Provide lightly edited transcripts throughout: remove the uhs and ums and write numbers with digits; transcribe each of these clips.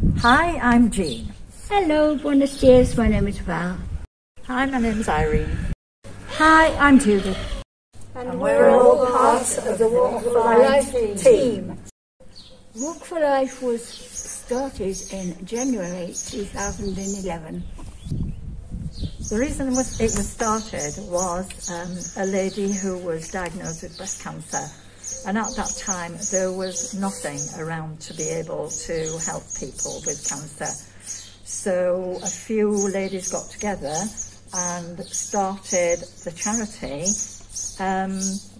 Hi, I'm Jean. Hello, buenos dias, my name is Val. Hi, my name's Irene. Hi, I'm Judy. And we're all part of the Walk for Life team. Walk for Life was started in January 2011. The reason it was started was a lady who was diagnosed with breast cancer, and at that time there was nothing around to be able to help people with cancer. So a few ladies got together and started the charity,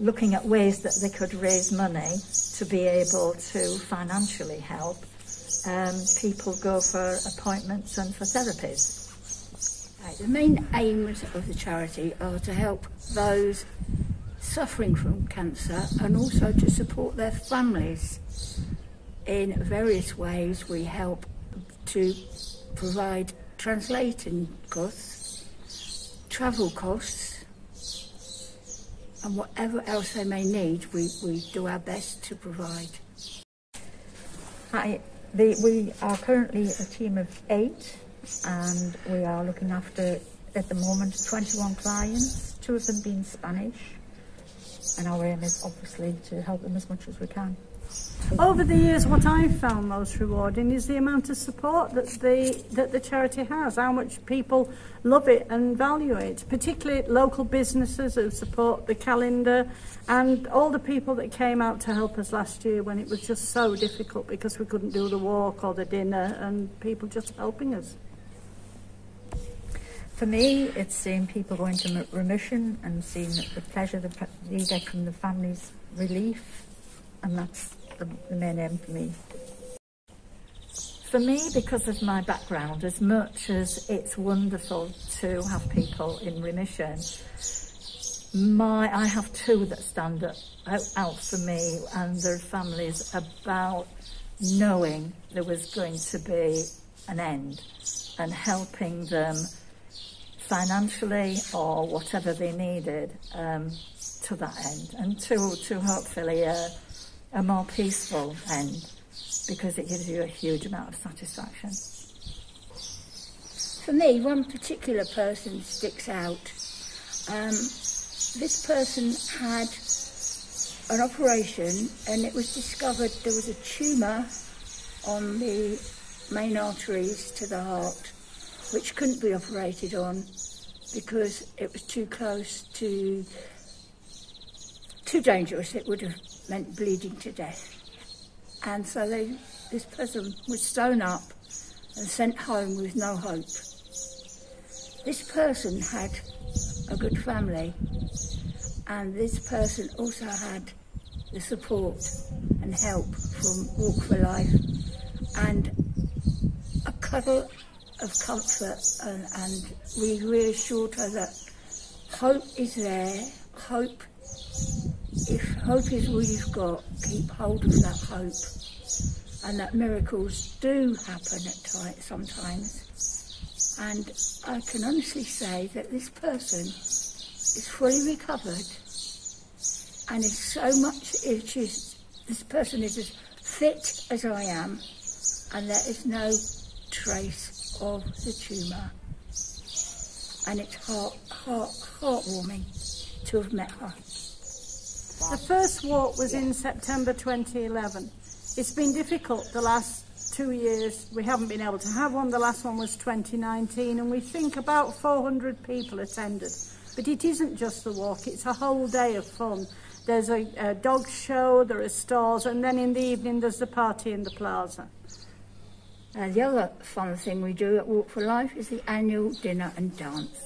looking at ways that they could raise money to be able to financially help people go for appointments and for therapies. The main aims of the charity are to help those suffering from cancer and also to support their families. In various ways we help to provide translating costs, travel costs, and whatever else they may need, we do our best to provide. Hi, we are currently a team of 8, and we are looking after, at the moment, 21 clients, 2 of them being Spanish, and our aim is obviously to help them as much as we can. Over the years, what I've found most rewarding is the amount of support that the charity has, how much people love it and value it, particularly local businesses who support the calendar, and all the people that came out to help us last year when it was just so difficult because we couldn't do the walk or the dinner, and people just helping us. For me, it's seeing people go into remission and seeing the pleasure that you get from the family's relief, and that's the main aim for me. For me, because of my background, as much as it's wonderful to have people in remission, I have 2 that stand out for me and their families about knowing there was going to be an end and helping them financially or whatever they needed to that end, and to hopefully a more peaceful end, because it gives you a huge amount of satisfaction. For me, one particular person sticks out. This person had an operation, and it was discovered there was a tumour on the main arteries to the heart, which couldn't be operated on because it was too close to, too dangerous. It would have meant bleeding to death. And so this person was sewn up and sent home with no hope. This person had a good family, and this person also had the support and help from Walk for Life and a cuddle of comfort, and we reassured her that hope is there. Hope, if hope is all you've got, keep hold of that hope, and that miracles do happen at times sometimes. And I can honestly say that this person is fully recovered and is so much, this person is as fit as I am, and there is no trace of the tumour, and it's heartwarming to have met her. The first walk was in September 2011. It's been difficult the last 2 years. We haven't been able to have one. The last one was 2019, and we think about 400 people attended. But it isn't just the walk, it's a whole day of fun. There's a dog show, there are stalls, and then in the evening there's the party in the plaza. The other fun thing we do at Walk for Life is the annual dinner and dance.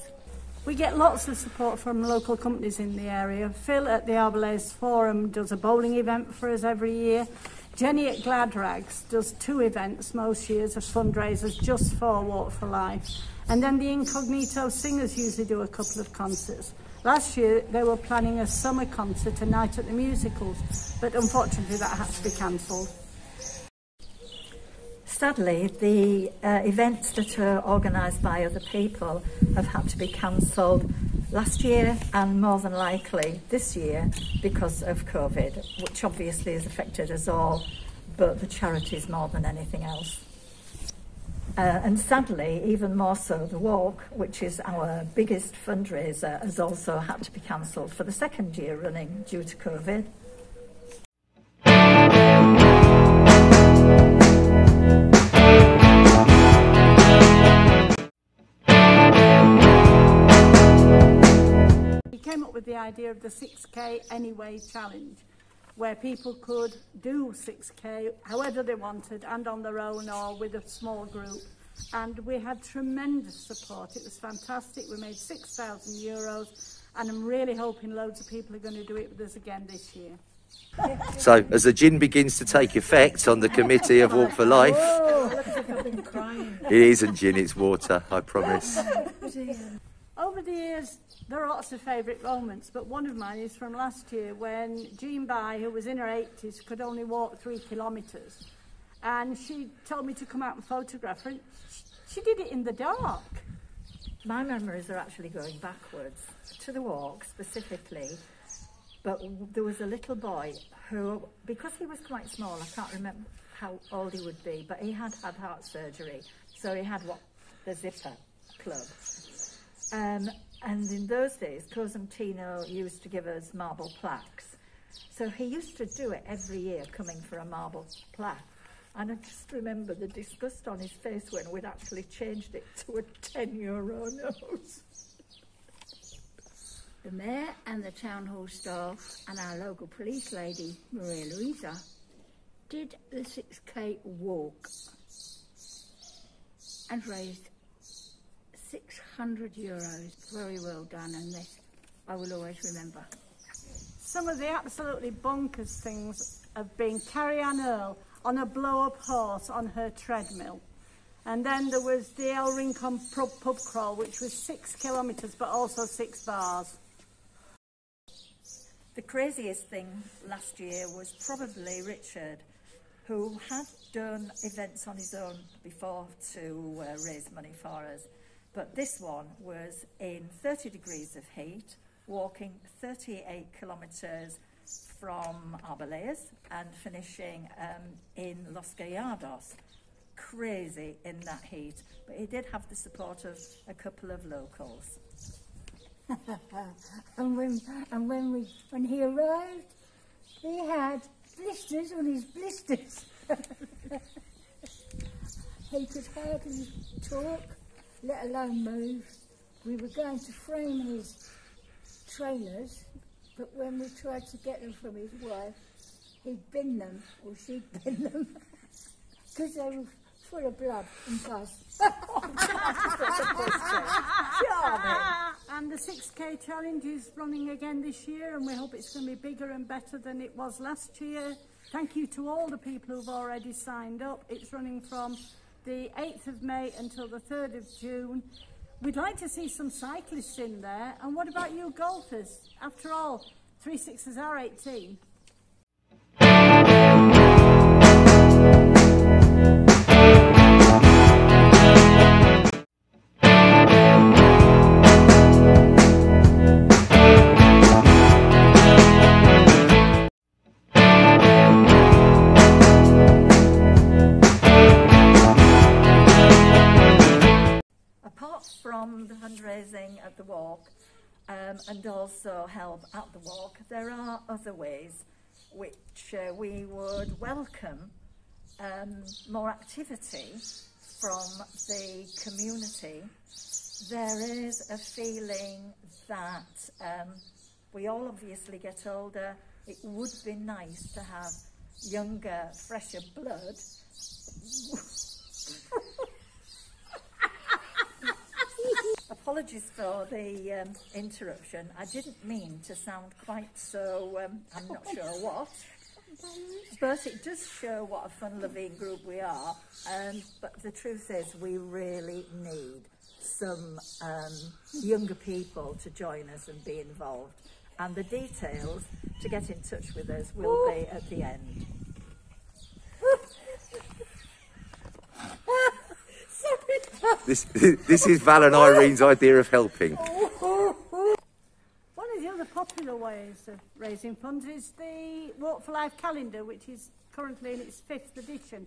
We get lots of support from local companies in the area. Phil at the Arboleas Forum does a bowling event for us every year. Jenny at Glad Rags does 2 events most years of fundraisers just for Walk for Life. And then the Incognito Singers usually do a couple of concerts. Last year they were planning a summer concert, a night at the musicals, but unfortunately that had to be cancelled. Sadly, the events that are organised by other people have had to be cancelled last year and more than likely this year because of COVID, which obviously has affected us all, but the charities more than anything else. And sadly, even more so, the walk, which is our biggest fundraiser, has also had to be cancelled for the second year running due to COVID. We came up with the idea of the 6K Anyway challenge, where people could do 6K however they wanted and on their own or with a small group. And we had tremendous support. It was fantastic. We made €6,000 and I'm really hoping loads of people are going to do it with us again this year. So, as the gin begins to take effect on the committee of Walk for Life, it isn't gin, it's water, I promise. Over the years, there are lots of favourite moments, but one of mine is from last year when Jean Bai, who was in her 80s, could only walk 3 kilometres. And she told me to come out and photograph her. And she did it in the dark. My memories are actually going backwards to the walk specifically, but there was a little boy who, because he was quite small, I can't remember how old he would be, but he had had heart surgery, so he had the zipper plug. And in those days, Cosentino used to give us marble plaques. So he used to do it every year, coming for a marble plaque. And I just remember the disgust on his face when we'd actually changed it to a €10 note. The mayor and the town hall staff and our local police lady, Maria Louisa, did the 6K walk and raised €600. Very well done, and this I will always remember. Some of the absolutely bonkers things have been Carrie Ann Earl on a blow-up horse on her treadmill. And then there was the El Rincon pub crawl, which was 6 kilometres, but also 6 bars. The craziest thing last year was probably Richard, who had done events on his own before to raise money for us. But this one was in 30 degrees of heat, walking 38 kilometres from Arboleas and finishing in Los Gallardos. Crazy in that heat, but he did have the support of a couple of locals. and when he arrived, he had blisters on his blisters. He could hardly talk, let alone move. We were going to frame his trainers, but when we tried to get them from his wife, he'd bin them, or she'd bin them, because they were full of blood and pus. And the 6K challenge is running again this year, and we hope it's going to be bigger and better than it was last year. Thank you to all the people who've already signed up. It's running from the 8th of May until the 3rd of June. We'd like to see some cyclists in there. And what about you golfers? After all, 3 6s are 18. From the fundraising at the walk and also help at the walk, there are other ways which we would welcome more activity from the community. There is a feeling that we all obviously get older. It would be nice to have younger, fresher blood. Apologies for the interruption. I didn't mean to sound quite so, I'm not sure what, but it does show what a fun-loving group we are. But the truth is we really need some younger people to join us and be involved. And the details to get in touch with us will be at the end. This is Val and Irene's idea of helping. One of the other popular ways of raising funds is the Walk for Life calendar, which is currently in its 5th edition.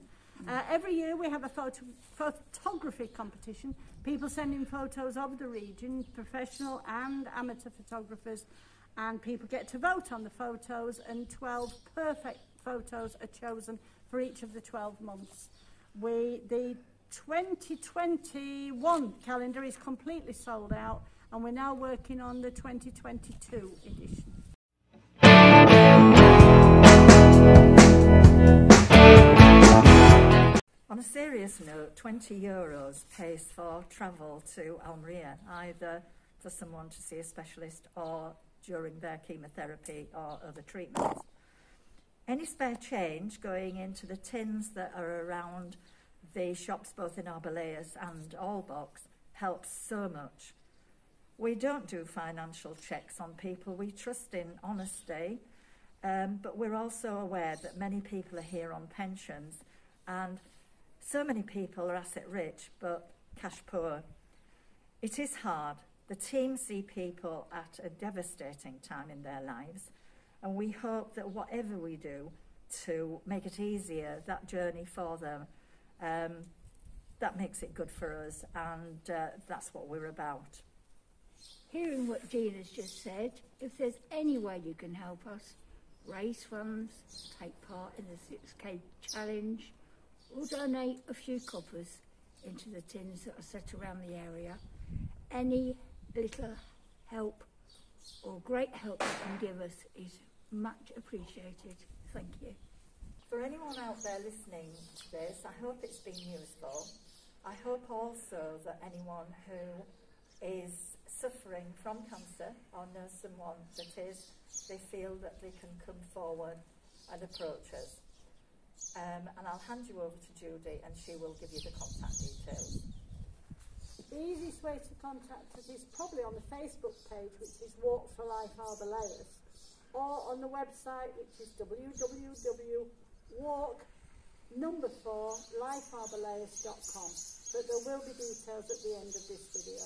Every year we have a photography competition, people sending photos of the region, professional and amateur photographers, and people get to vote on the photos, and 12 perfect photos are chosen for each of the 12 months. The 2021 calendar is completely sold out, and we're now working on the 2022 edition. On a serious note, €20 pays for travel to Almeria, either for someone to see a specialist or during their chemotherapy or other treatments. Any spare change going into the tins that are around the shops both in Arboleas and Albox helps so much. We don't do financial checks on people. We trust in honesty, but we're also aware that many people are here on pensions, and so many people are asset rich but cash poor. It is hard. The team see people at a devastating time in their lives, and we hope that whatever we do to make it easier, that journey for them, that makes it good for us, and that's what we're about. Hearing what Jean has just said, if there's any way you can help us, raise funds, take part in the 6K challenge, or donate a few coppers into the tins that are set around the area, any little help or great help you can give us is much appreciated. Thank you. For anyone out there listening to this, I hope it's been useful. I hope also that anyone who is suffering from cancer or knows someone that is, they feel that they can come forward and approach us. And I'll hand you over to Judy, and she will give you the contact details. The easiest way to contact us is probably on the Facebook page, which is Walk for Life Arboleas, or on the website, which is www.walk4lifearboleas.com. But there will be details at the end of this video.